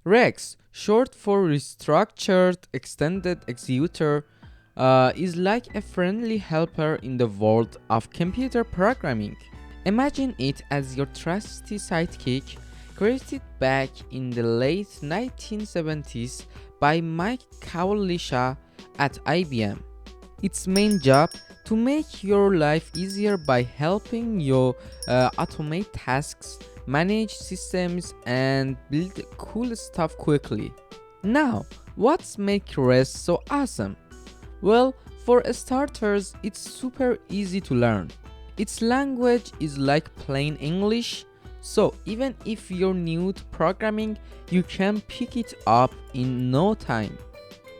Rexx, short for Restructured Extended Executor, is like a friendly helper in the world of computer programming. Imagine it as your trusty sidekick, created back in the late 1970s by Mike Kawalisha at IBM. Its main job to make your life easier by helping you automate tasks, manage systems, and build cool stuff quickly. Now, what's make Rest so awesome? Well, for starters, it's super easy to learn. Its language is like plain English, so even if you're new to programming, you can pick it up in no time.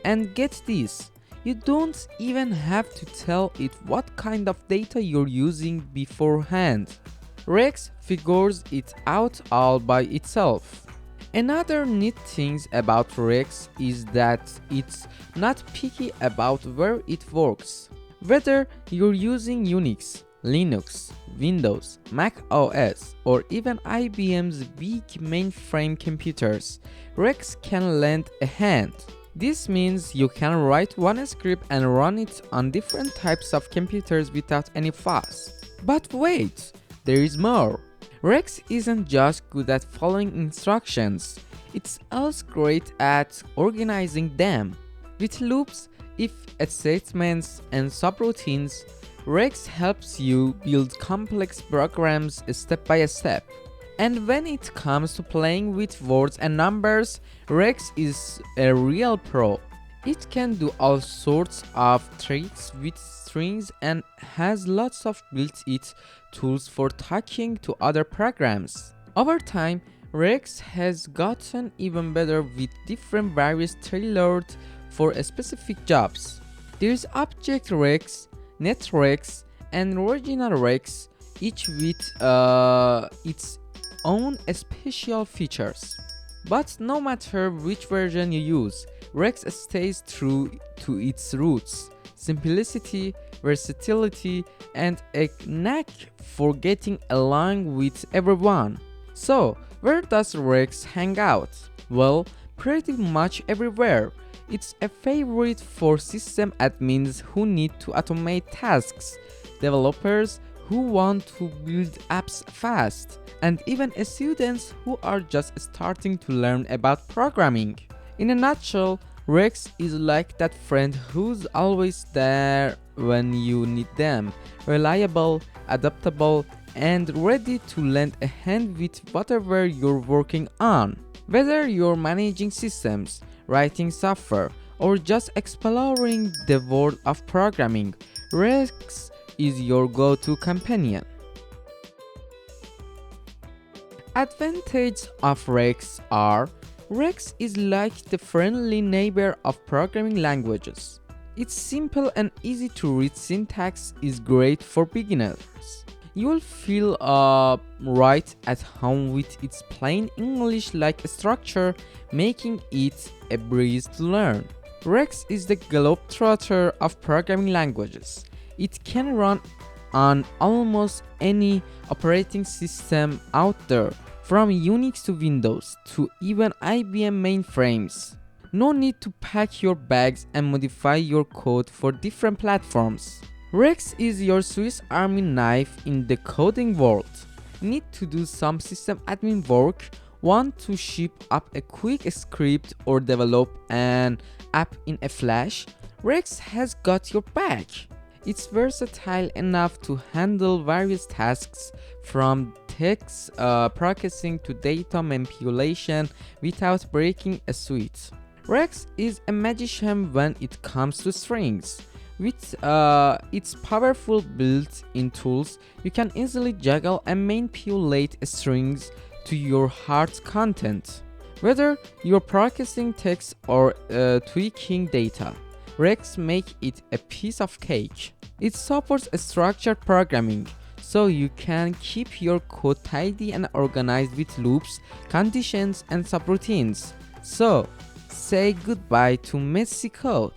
And get this, you don't even have to tell it what kind of data you're using beforehand. Rexx figures it out all by itself. Another neat thing about Rexx is that it's not picky about where it works. Whether you're using Unix, Linux, Windows, Mac OS, or even IBM's big mainframe computers, Rexx can lend a hand. This means you can write one script and run it on different types of computers without any fuss. But wait, there is more. Rexx isn't just good at following instructions, it's also great at organizing them. With loops, if statements, and subroutines, Rexx helps you build complex programs step by step. And when it comes to playing with words and numbers, Rexx is a real pro. It can do all sorts of tricks with strings and has lots of built-in tools for talking to other programs. Over time, Rexx has gotten even better with different variants tailored for specific jobs. There's Object Rexx, Net Rexx, and Original Rexx, each with its own special features. But no matter which version you use, Rexx stays true to its roots: simplicity, versatility, and a knack for getting along with everyone. So, where does Rexx hang out? Well, pretty much everywhere. It's a favorite for system admins who need to automate tasks, developers who want to build apps fast, and even students who are just starting to learn about programming. In a nutshell, Rexx is like that friend who's always there when you need them, reliable, adaptable, and ready to lend a hand with whatever you're working on. Whether you're managing systems, writing software, or just exploring the world of programming, Rexx is your go-to companion. Advantages of Rexx are: Rexx is like the friendly neighbor of programming languages. Its simple and easy to read syntax is great for beginners. You'll feel right at home with its plain English-like structure, making it a breeze to learn. Rexx is the globetrotter of programming languages. It can run on almost any operating system out there, from Unix to Windows to even IBM mainframes. No need to pack your bags and modify your code for different platforms. Rexx is your Swiss Army knife in the coding world. Need to do some system admin work? Want to ship up a quick script or develop an app in a flash? Rexx has got your back. It's versatile enough to handle various tasks from text processing to data manipulation without breaking a sweat. Rexx is a magician when it comes to strings. With its powerful built-in tools, you can easily juggle and manipulate strings to your heart's content. Whether you're processing text or tweaking data, Rexx make it a piece of cake. It supports structured programming, so you can keep your code tidy and organized with loops, conditions, and subroutines. So, say goodbye to messy code.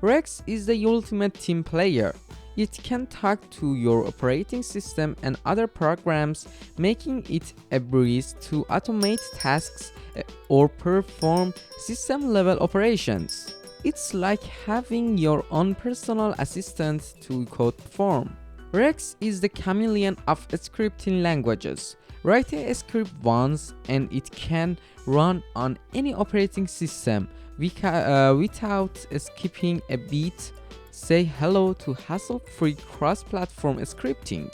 Rexx is the ultimate team player. It can talk to your operating system and other programs, making it a breeze to automate tasks or perform system-level operations. It's like having your own personal assistant to code form. Rexx is the chameleon of scripting languages. Write a script once and it can run on any operating system without skipping a beat. Say hello to hassle-free cross-platform scripting.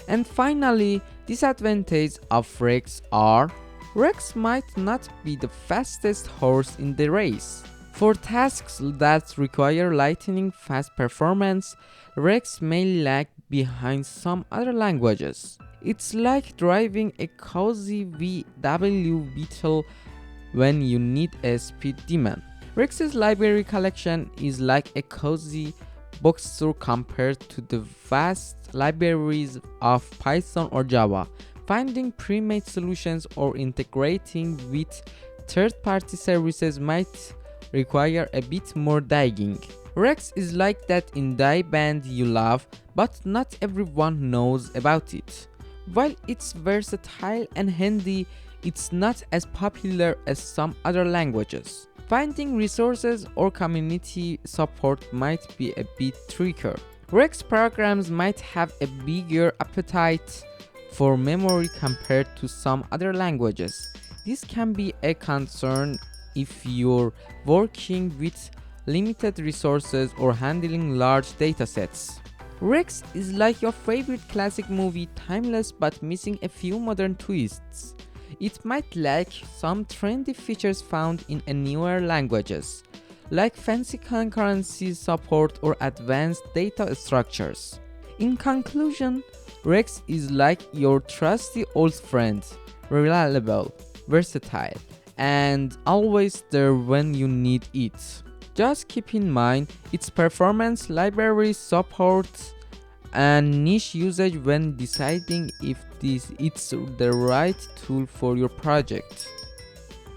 And finally, disadvantages of Rexx are: Rexx might not be the fastest horse in the race. For tasks that require lightning-fast performance, Rexx may lag behind some other languages. It's like driving a cozy VW Beetle when you need a speed demon. Rexx's library collection is like a cozy bookstore compared to the vast libraries of Python or Java. Finding pre-made solutions or integrating with third-party services might require a bit more digging. Rexx is like that indie band you love, but not everyone knows about it. While it's versatile and handy, it's not as popular as some other languages. Finding resources or community support might be a bit trickier. Rexx programs might have a bigger appetite for memory compared to some other languages. This can be a concern if you're working with limited resources or handling large datasets. Rexx is like your favorite classic movie, timeless but missing a few modern twists. It might lack some trendy features found in newer languages, like fancy concurrency support or advanced data structures. In conclusion, Rexx is like your trusty old friend, reliable, versatile, and always there when you need it. Just keep in mind its performance, library support, and niche usage when deciding if it's the right tool for your project.